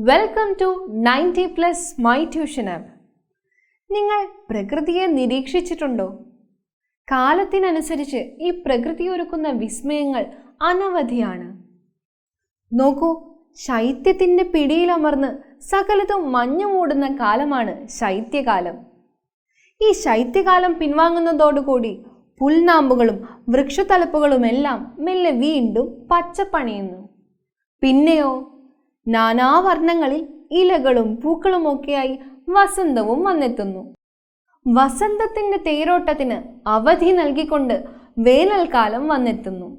Welcome to 90+ my tuition app. നിങ്ങൾ പ്രകൃതിയെ നിരീക്ഷിച്ചിട്ടുണ്ടോ? കാലത്തിനനുസരിച്ച് ഈ പ്രകൃതി ഒരുക്കുന്ന വിസ്മയങ്ങൾ അനവധിയാണ്. നോക്കൂ, ശൈത്യത്തിൻ്റെ പിടിയിലമർന്ന് സകലതും മഞ്ഞു മൂടുന്ന കാലമാണ് ശൈത്യകാലം. ഈ ശൈത്യകാലം പിൻവാങ്ങുന്നതോടുകൂടി പുൽനാമ്പുകളും വൃക്ഷത്തലപ്പുകളുമെല്ലാം മെല്ലെ വീണ്ടും പച്ചപ്പണിയുന്നു. പിന്നെയോ നാനാവർണ്ണങ്ങളിൽ ഇലകളും പൂക്കളുമൊക്കെയായി വസന്തവും വന്നെത്തുന്നു. വസന്തത്തിന്റെ തേരോട്ടത്തിന് അവധി നൽകിക്കൊണ്ട് വേനൽക്കാലം വന്നെത്തുന്നു.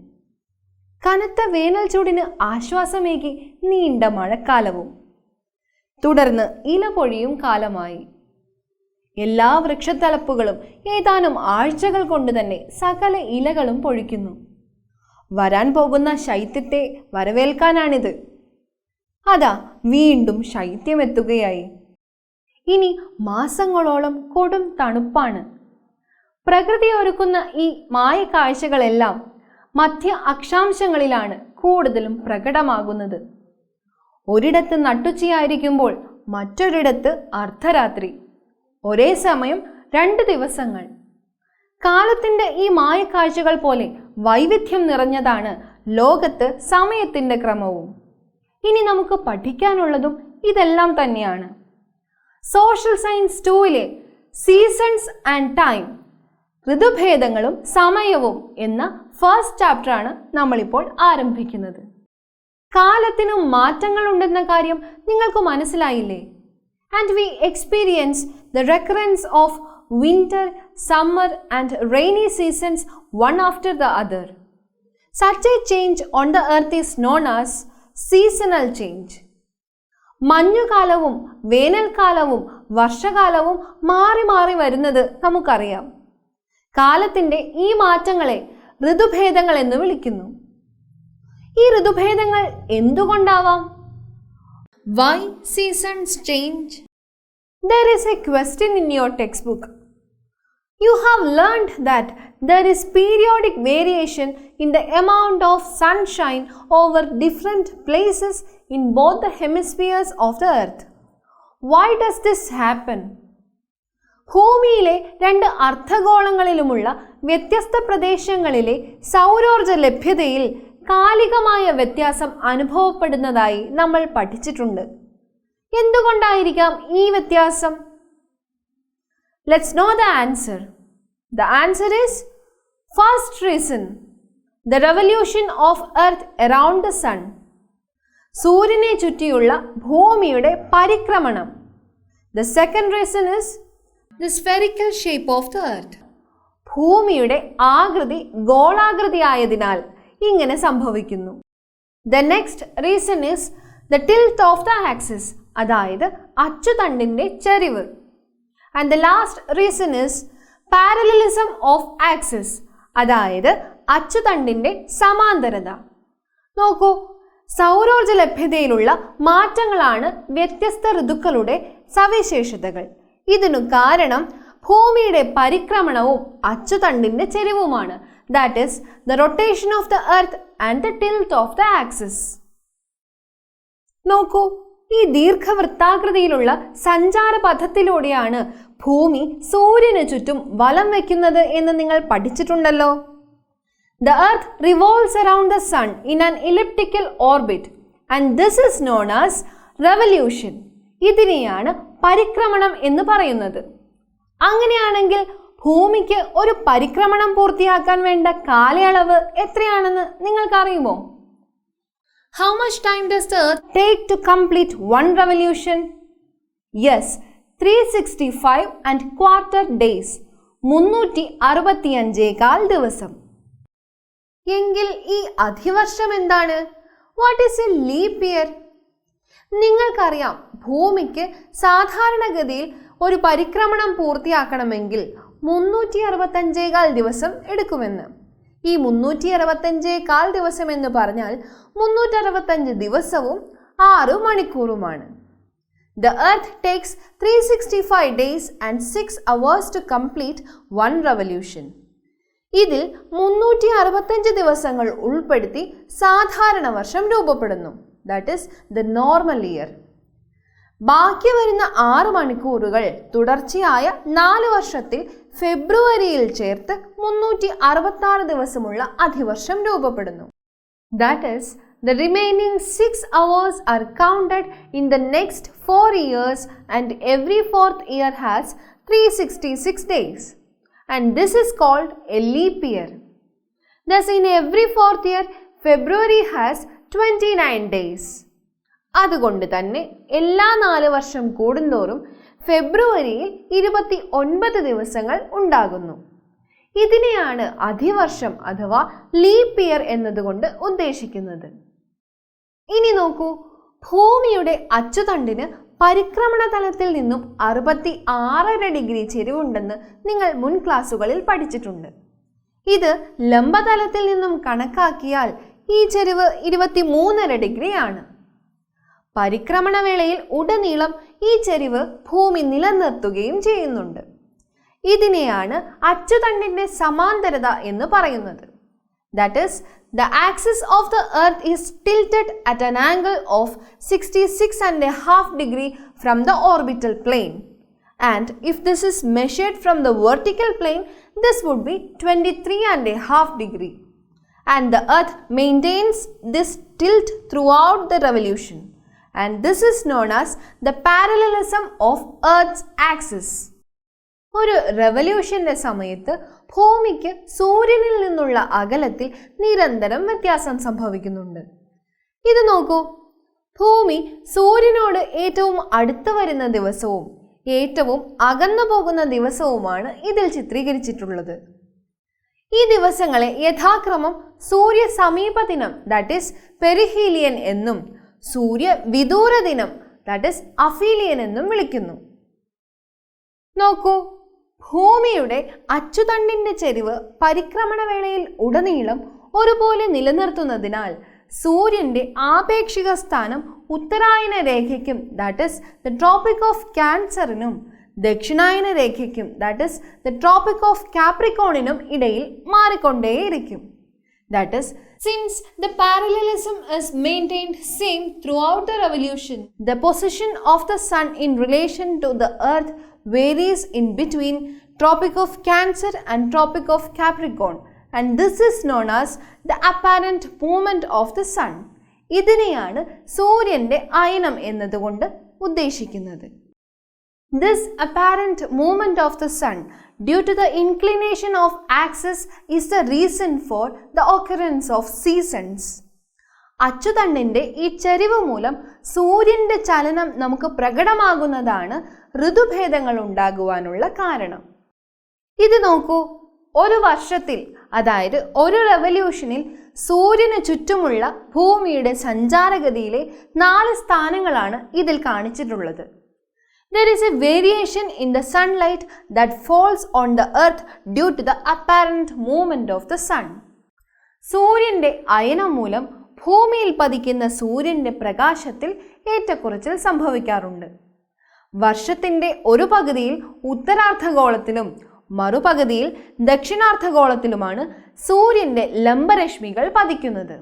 കനത്ത വേനൽ ചൂടിന് ആശ്വാസമേകി നീണ്ട മഴക്കാലവും. തുടർന്ന് ഇല പൊഴിയും കാലമായി. എല്ലാ വൃക്ഷത്തലപ്പുകളും ഏതാനും ആഴ്ചകൾ കൊണ്ട് തന്നെ സകല ഇലകളും പൊഴിക്കുന്നു. വരാൻ പോകുന്ന ശൈത്യത്തെ വരവേൽക്കാനാണിത്. അതാ വീണ്ടും ശൈത്യമെത്തുകയായി. ഇനി മാസങ്ങളോളം കൊടും തണുപ്പാണ്. പ്രകൃതി ഒരുക്കുന്ന ഈ മായക്കാഴ്ചകളെല്ലാം മധ്യ അക്ഷാംശങ്ങളിലാണ് കൂടുതലും പ്രകടമാകുന്നത്. ഒരിടത്ത് നട്ടുച്ചയായിരിക്കുമ്പോൾ മറ്റൊരിടത്ത് അർദ്ധരാത്രി. ഒരേ സമയം 2 ദിവസങ്ങൾ. കാലത്തിൻ്റെ ഈ മായക്കാഴ്ചകൾ പോലെ വൈവിധ്യം നിറഞ്ഞതാണ് ലോകത്ത് സമയത്തിൻ്റെ ക്രമവും. ഇനി നമുക്ക് പഠിക്കാനുള്ളതും ഇതെല്ലാം തന്നെയാണ്. സോഷ്യൽ സയൻസ് 2-ലെ സീസൺസ് ആൻഡ് ടൈം, ഋതുഭേദങ്ങളും സമയവും എന്ന ഫസ്റ്റ് ചാപ്റ്ററാണ് നമ്മളിപ്പോൾ ആരംഭിക്കുന്നത്. കാലത്തിനും മാറ്റങ്ങളുണ്ടെന്ന കാര്യം നിങ്ങൾക്ക് മനസ്സിലായില്ലേ? And we experience the recurrence of winter, summer and rainy seasons one after the other. Such a change on the earth is known as seasonal change. മഞ്ഞുകാലവും വേനൽക്കാലവും വർഷകാലവും മാറി മാറി വരുന്നത് നമുക്കറിയാം. കാലത്തിൻ്റെ ഈ മാറ്റങ്ങളെ ഋതുഭേദങ്ങൾ എന്ന് വിളിക്കുന്നു. ഈ ഋതുഭേദങ്ങൾ എന്തുകൊണ്ടാവാം? Why seasons change? There is a question in your textbook. You have learned that there is periodic variation in the amount of sunshine over different places in both the hemispheres of the earth. Why does this happen? ഭൂമിയിലെ 2 അർദ്ധഗോളങ്ങളിലുമുള്ള വ്യത്യസ്ത പ്രദേശങ്ങളിലെ സൗരോർജ്ജ ലഭ്യതയിൽ കാലികമായ വ്യത്യാസം അനുഭവപ്പെടുന്നതായി നമ്മൾ പഠിച്ചിട്ടുണ്ട്. എന്തുകൊണ്ടായിരിക്കാം ഈ വ്യത്യാസം? Let's know the answer. The answer is first reason, the revolution of earth around the sun. സൂര്യനെ ചുറ്റിയുള്ള ഭൂമിയുടെ പരിക്രമണം. The second reason is the spherical shape of the earth. ഭൂമിയുടെ ആകൃതി ഗോളാകൃതിയായതിനാൽ ഇങ്ങനെ സംഭവിക്കുന്നു. The next reason is the tilt of the axis, അതായത് അച്ചുതണ്ടിന്റെ ചരിവ്. And the last reason is parallelism of axis, അതായത് അച്ചുതണ്ടിന്റെ സമാന്തരത. നോക്കൂ, സൗരോർജ്ജ ലഭ്യതയിലുള്ള മാറ്റങ്ങളാണ് വ്യത്യസ്ത ഋതുക്കളുടെ സവിശേഷതകൾ. ഇതിനു കാരണം ഭൂമിയുടെ പരിക്രമണവും അച്ചുതണ്ടിന്റെ ചെരിവുമാണ്. That is the rotation of the earth and the tilt of the axis. നോക്കൂ, ഈ ദീർഘവൃത്താകൃതിയിലുള്ള സഞ്ചാരപഥത്തിലൂടെയാണ് ഭൂമി സൂര്യന് ചുറ്റും വലം വയ്ക്കുന്നത് എന്ന് നിങ്ങൾ പഠിച്ചിട്ടുണ്ടല്ലോ. The earth revolves around the sun in an elliptical orbit and this is known as revolution. ഇതിനെയാണ് പരിക്രമണം എന്ന് പറയുന്നത്. അങ്ങനെയാണെങ്കിൽ ഭൂമിക്ക് ഒരു പരിക്രമണം പൂർത്തിയാക്കാൻ വേണ്ട കാലയളവ് എത്രയാണെന്ന് നിങ്ങൾക്കറിയുമോ? How much time does the earth take to complete one revolution? Yes, 365.25 days. 365 ദിവസം. എങ്കിൽ ഈ അധിവർഷം എന്താണ്? What is A leap year? നിങ്ങൾക്കറിയാം, ഭൂമിക്ക് സാധാരണഗതിയിൽ ഒരു പരിക്രമണം പൂർത്തിയാക്കണമെങ്കിൽ 365 ദിവസം എടുക്കുമെന്ന്. ഈ 365 ദിവസം എന്ന് പറഞ്ഞാൽ 365 ദിവസവും 6 മണിക്കൂറുമാണ്. The earth takes 365 days and 6 hours to complete one revolution. ഇതിൽ 365 ദിവസങ്ങൾ ഉൾപ്പെടുത്തി സാധാരണ വർഷം രൂപപ്പെടുന്നു. That is the normal year. ബാക്കി വരുന്ന 6 മണിക്കൂറുകൾ തുടർച്ചയായ 4 വർഷത്തിൽ ഫെബ്രുവരിയിൽ ചേർത്ത് 366 ദിവസമുള്ള അധിവർഷം രൂപപ്പെടുന്നു. That is, the remaining 6 hours are counted in the next 4 years and every 4th year has 366 days. And this is called a leap year. Thus, in every 4th year, February has 29 days. അതുകൊണ്ട് തന്നെ എല്ലാ 4 വർഷം കൂടുന്തോറും ഫെബ്രുവരിയിൽ 29 ദിവസങ്ങൾ ഉണ്ടാകുന്നു. ഇതിനെയാണ് അധിവർഷം അഥവാ ലീപ്പ് ഇയർ എന്നതുകൊണ്ട് ഉദ്ദേശിക്കുന്നത്. ഇനി നോക്കൂ, ഭൂമിയുടെ അച്ചുതണ്ടിന് പരിക്രമണ തലത്തിൽ നിന്നും 66 ഡിഗ്രി ചെരിവുണ്ടെന്ന് നിങ്ങൾ മുൻ ക്ലാസ്സുകളിൽ പഠിച്ചിട്ടുണ്ട്. ഇത് ലംബതലത്തിൽ നിന്നും കണക്കാക്കിയാൽ ഈ ചെരിവ് 23 ഡിഗ്രിയാണ്. പരിക്രമണവേളയിൽ ഉടനീളം ഈ ചെരിവ് ഭൂമി നിലനിർത്തുകയും ചെയ്യുന്നുണ്ട്. ഇതിനെയാണ് അച്ചുതണ്ടിന്റെ സമാന്തരത എന്ന് പറയുന്നത്. That is, the axis of the earth is tilted at an angle of 66.5 degree from the orbital plane. And if this is measured from the vertical plane, this would be 23.5 degree. And the earth maintains this tilt throughout the revolution. And this is known as the parallelism of Earth's axis. ഒരു റെവല്യൂഷന്റെ സമയത്ത് ഭൂമിക്ക് സൂര്യനിൽ നിന്നുള്ള അകലത്തിൽ നിരന്തരം വ്യത്യാസം സംഭവിക്കുന്നുണ്ട്. ഇത് നോക്കൂ, ഭൂമി സൂര്യനോട് ഏറ്റവും അടുത്ത് വരുന്ന ദിവസവും ഏറ്റവും അകന്നു പോകുന്ന ദിവസവുമാണ് ഇതിൽ ചിത്രീകരിച്ചിട്ടുള്ളത്. ഈ ദിവസങ്ങളെ യഥാക്രമം സൂര്യ സമീപ ദിനം ദാറ്റ് ഈസ് പെരിഹീലിയൻ എന്നും സൂര്യ വിദൂര ദിനം ദാറ്റ് ഈസ് അഫീലിയൻ എന്നും വിളിക്കുന്നു. നോക്കൂ, ഭൂമിയുടെ അച്ചുതണ്ടിന്റെ ചെരിവ് പരിക്രമണവേളയിൽ ഉടനീളം ഒരുപോലെ നിലനിർത്തുന്നതിനാൽ സൂര്യന്റെ ആപേക്ഷിക സ്ഥാനം ഉത്തരായന രേഖയ്ക്കും that is the tropic of ക്യാൻസറിനും ദക്ഷിണായന രേഖയ്ക്കും that is the tropic of കാപ്രിക്കോണിനും ഇടയിൽ മാറിക്കൊണ്ടേയിരിക്കും. That is, since the parallelism is maintained same throughout the revolution, the position of the sun in relation to the earth varies in between Tropic of Cancer and Tropic of Capricorn, and this is known as the apparent movement of the sun. ഇതിനെയാണ് സൂര്യന്റെ അയനം എന്നതുകൊണ്ട് ഉദ്ദേശിക്കുന്നത്. This apparent movement of the sun due to the inclination of axis is the reason for the occurrence of seasons. അച്ചുതണ്ടിന്റെ ഈ ചെരിവ് മൂലം സൂര്യന്റെ ചലനം നമുക്ക് പ്രകടമാകുന്നതാണ് ഋതുഭേദങ്ങൾ ഉണ്ടാകുവാനുള്ള കാരണം. ഇത് നോക്കൂ, ഒരു വർഷത്തിൽ അതായത് ഒരു റെവല്യൂഷനിൽ സൂര്യന് ചുറ്റുമുള്ള ഭൂമിയുടെ സഞ്ചാരഗതിയിലെ 4 സ്ഥാനങ്ങളാണ് ഇതിൽ കാണിച്ചിട്ടുള്ളത്. There is a variation in the sunlight that falls on the earth due to the apparent movement of the sun. സൂര്യന്റെ അയനം മൂലം ഭൂമിയിൽ പതിക്കുന്ന സൂര്യന്റെ പ്രകാശത്തിൽ ഏറ്റക്കുറച്ചിൽ സംഭവിക്കാറുണ്ട്. വർഷത്തിന്റെ ഒരു പകുതിയിൽ ഉത്തരാർദ്ധഗോളത്തിലും മറുപകുതിയിൽ ദക്ഷിണാർദ്ധഗോളത്തിലുമാണ് സൂര്യന്റെ ലംബരശ്മികൾ പതിക്കുന്നത്.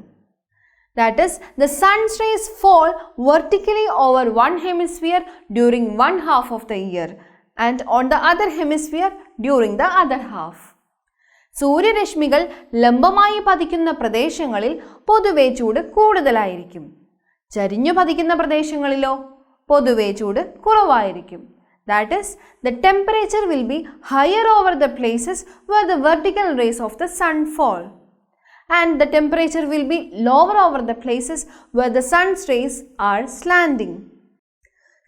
That is, the sun's rays fall vertically over one hemisphere during one half of the year and on the other hemisphere during the other half. സൂര്യരശ്മികൾ ലംബമായി പതിക്കുന്ന പ്രദേശങ്ങളിൽ പൊതുവെ ചൂട് കൂടുതലായിരിക്കും. ചരിഞ്ഞു പതിക്കുന്ന പ്രദേശങ്ങളിലോ പൊതുവെ ചൂട് കുറവായിരിക്കും. That is, the temperature will be higher over the places where the vertical rays of the sun fall. And the temperature will be lower over the places where the sun's rays are slanting.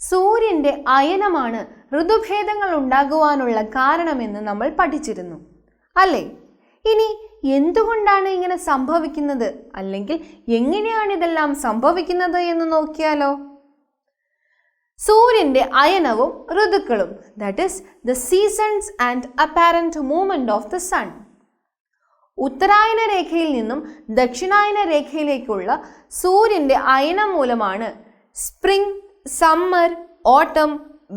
സൂര്യന്റെ അയനമാണ് ഋതുഭേദങ്ങൾ ഉണ്ടാകുവാനുള്ള കാരണമെന്ന് നമ്മൾ പഠിച്ചിരുന്നു, അല്ലേ? ഇനി എന്തുകൊണ്ടാണ് ഇങ്ങനെ സംഭവിക്കുന്നത്, അല്ലെങ്കിൽ എങ്ങനെയാണ് ഇതെല്ലാം സംഭവിക്കുന്നത് എന്ന് നോക്കിയാലോ. സൂര്യന്റെ അയനവും ഋതുക്കളും that is the seasons and apparent movement of the sun. ഉത്തരായന രേഖയിൽ നിന്നും ദക്ഷിണായന രേഖയിലേക്കുള്ള സൂര്യന്റെ അയനം മൂലമാണ് സ്പ്രിംഗ്, സമ്മർ, ഓട്ടം,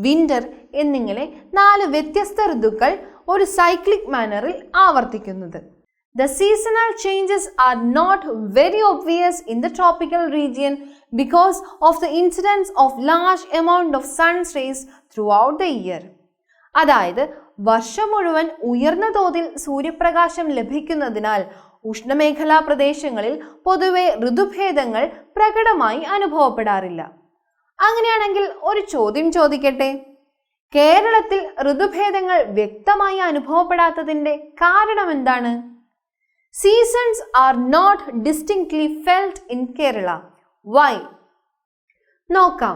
വിന്റർ എന്നിങ്ങനെ 4 വ്യത്യസ്ത ഋതുക്കൾ ഒരു സൈക്ലിക് മാനറിൽ ആവർത്തിക്കുന്നത്. The seasonal changes are not very obvious in the tropical region because of the incidence of large amount of sun's rays throughout the year. അതായത് വർഷം മുഴുവൻ ഉയർന്ന തോതിൽ സൂര്യപ്രകാശം ലഭിക്കുന്നതിനാൽ ഉഷ്ണമേഖലാ പ്രദേശങ്ങളിൽ പൊതുവെ ഋതുഭേദങ്ങൾ പ്രകടമായി അനുഭവപ്പെടാറില്ല. അങ്ങനെയാണെങ്കിൽ ഒരു ചോദ്യം ചോദിക്കട്ടെ. കേരളത്തിൽ ഋതുഭേദങ്ങൾ വ്യക്തമായി അനുഭവപ്പെടാത്തതിന്റെ കാരണം എന്താണ്? Seasons are not distinctly felt in Kerala. Why? നോക്കാം.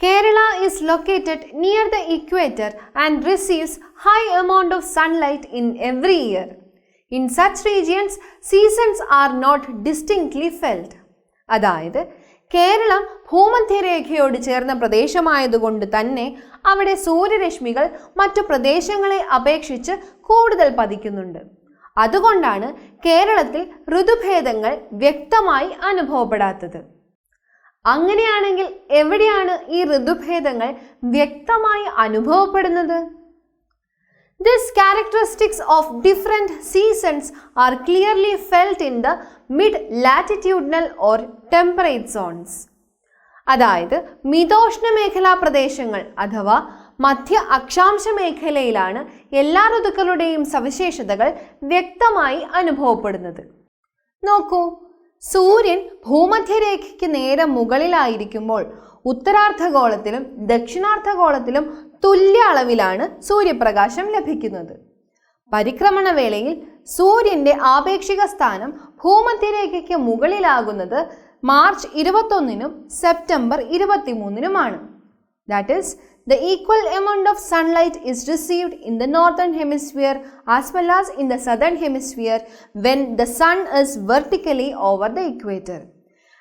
Kerala is located near the equator and receives high amount of sunlight in every year. In such regions, seasons are not distinctly felt. അതായത് കേരളം ഭൂമധ്യരേഖയോട് ചേർന്ന പ്രദേശമായതുകൊണ്ട് തന്നെ അവിടെ സൂര്യരശ്മികൾ മറ്റു പ്രദേശങ്ങളെ അപേക്ഷിച്ച് കൂടുതൽ പതിക്കുന്നുണ്ട്. അതുകൊണ്ടാണ് കേരളത്തിൽ ഋതുഭേദങ്ങൾ വ്യക്തമായി അനുഭവപ്പെടാത്തത്. അങ്ങനെയാണെങ്കിൽ എവിടെയാണ് ഈ ഋതുഭേദങ്ങൾ വ്യക്തമായി അനുഭവപ്പെടുന്നത്? These characteristics of different seasons are clearly felt in the mid-latitudinal or temperate zones. അതായത് മിതോഷ്ണ മേഖലാ പ്രദേശങ്ങൾ അഥവാ മധ്യ അക്ഷാംശ മേഖലയിലാണ് എല്ലാ ഋതുക്കളുടെയും സവിശേഷതകൾ വ്യക്തമായി അനുഭവപ്പെടുന്നത്. നോക്കൂ, സൂര്യൻ ഭൂമധ്യരേഖയ്ക്ക് നേരെ മുകളിലായിരിക്കുമ്പോൾ ഉത്തരാർദ്ധഗോളത്തിലും ദക്ഷിണാർദ്ധഗോളത്തിലും തുല്യ അളവിലാണ് സൂര്യപ്രകാശം ലഭിക്കുന്നത്. പരിക്രമണ വേളയിൽ സൂര്യന്റെ ആപേക്ഷിക സ്ഥാനം ഭൂമധ്യരേഖയ്ക്ക് മുകളിലാകുന്നത് March 21 September 23 That is, the equal amount of sunlight is received in the northern hemisphere as well as in the southern hemisphere when the sun is vertically over the equator.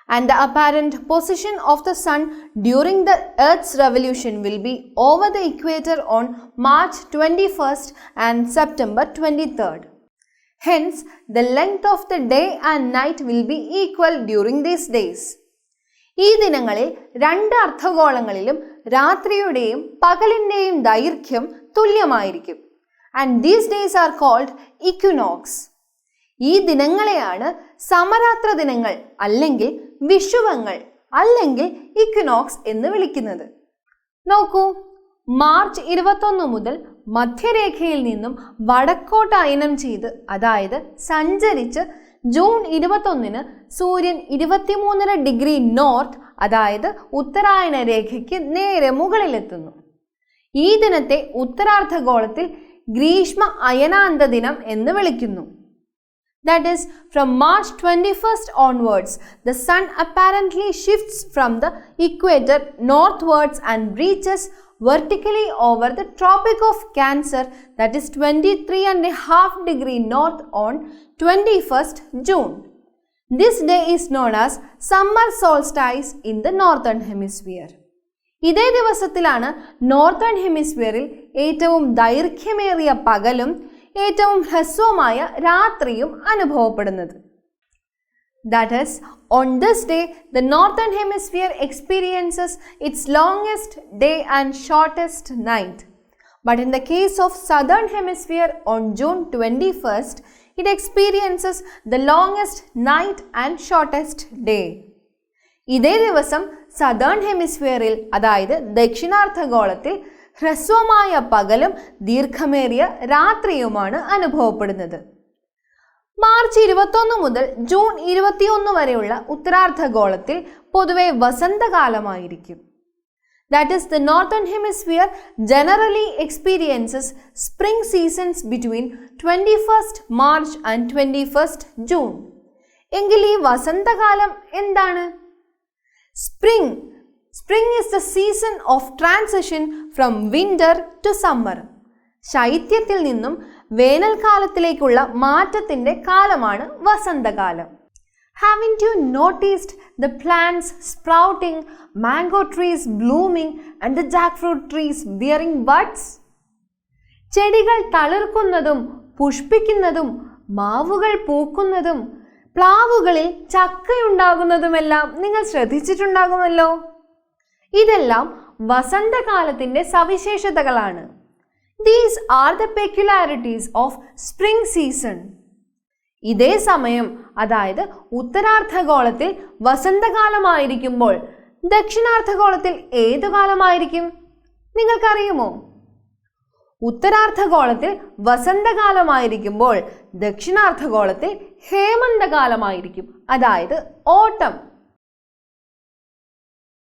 And the apparent position of the sun during the Earth's revolution will be over the equator on March 21st and September 23rd. Hence, the length of the day and night will be equal during these days. ഈ ദിനങ്ങളിൽ രണ്ട് അർദ്ധഗോളങ്ങളിലും രാത്രിയുടെയും പകലിന്റെയും ദൈർഘ്യം തുല്യമായിരിക്കും. And these days are called equinox. ഈ ദിനങ്ങളെയാണ് സമരാത്ര ദിനങ്ങൾ അല്ലെങ്കിൽ വിഷുവങ്ങൾ അല്ലെങ്കിൽ equinox എന്ന് വിളിക്കുന്നത്. നോക്കൂ, മാർച്ച് 21 മുതൽ മധ്യരേഖയിൽ നിന്നും വടക്കോട്ട് അയനം ചെയ്ത് അതായത് സഞ്ചരിച്ച് ജൂൺ 21 സൂര്യൻ 23.5 ഡിഗ്രി നോർത്ത് അതായത് ഉത്തരായന രേഖയ്ക്ക് നേരെ മുകളിലെത്തുന്നു. ഈ ദിനത്തെ ഉത്തരാർദ്ധഗോളത്തിൽ ഗ്രീഷ്മ അയനാന്ത ദിനം എന്ന് വിളിക്കുന്നു. That is, from March 21st onwards, the sun apparently shifts from the equator northwards and reaches vertically over the Tropic of Cancer, that is 23.5 degree north on 21st June. This day is known as summer solstice in the northern hemisphere. ഇതേ ദിവസത്തിലാണ് northern ഹെമിസ്ഫിയറിൽ ഏറ്റവും ദൈർഘ്യമേറിയ പകലും ഏറ്റവും ഹ്രസ്വമായ രാത്രിയും അനുഭവപ്പെടുന്നത്. That is, on this day, the northern hemisphere experiences its longest day and shortest night. But in the case of southern hemisphere on June 21st, it experiences the longest night and shortest day. ഇതേ ദിവസം southern ഹെമിസ്ഫിയറിൽ അതായത് ദക്ഷിണാർദ്ധഗോളത്തിൽ ഹ്രസ്വമായ പകലും ദീർഘമേറിയ രാത്രിയുമാണ് അനുഭവപ്പെടുന്നത്. March 21 മുതൽ June 21 വരെയുള്ള ഉത്തരാർദ്ധഗോളത്തിൽ പൊതുവെ വസന്തകാലമായിരിക്കും. That is, the northern hemisphere generally experiences spring seasons between 21st March and 21st June. എങ്കിൽ ഈ വസന്തകാലം എന്താണ്? Spring is the season of transition from winter to summer. ശൈത്യത്തിൽ നിന്നും വേനൽക്കാലത്തിലേക്കുള്ള മാറ്റത്തിന്റെ കാലമാണ് വസന്തകാലം. Haven't you noticed the plants sprouting, mango trees blooming and the jackfruit trees bearing buds? ചെടികൾ തളിർക്കുന്നതും പുഷ്പിക്കുന്നതും മാവുകൾ പൂക്കുന്നതും പ്ലാവുകളിൽ ചക്കയുണ്ടാകുന്നതുമെല്ലാം നിങ്ങൾ ശ്രദ്ധിച്ചിട്ടുണ്ടാകുമല്ലോ. ഇതെല്ലാം വസന്തകാലത്തിന്റെ സവിശേഷതകളാണ്. These are the peculiarities of spring season. ഇതേ സമയം, അതായത് ഉത്തരാർദ്ധഗോളത്തിൽ വസന്തകാലമായിരിക്കുമ്പോൾ ദക്ഷിണാർദ്ധഗോളത്തിൽ ഏതു കാലമായിരിക്കും? നിങ്ങൾക്കറിയുമോ? ഉത്തരാർദ്ധഗോളത്തിൽ വസന്തകാലമായിരിക്കുമ്പോൾ ദക്ഷിണാർദ്ധഗോളത്തിൽ ഹേമന്തകാലമായിരിക്കും, അതായത് ഓട്ടം.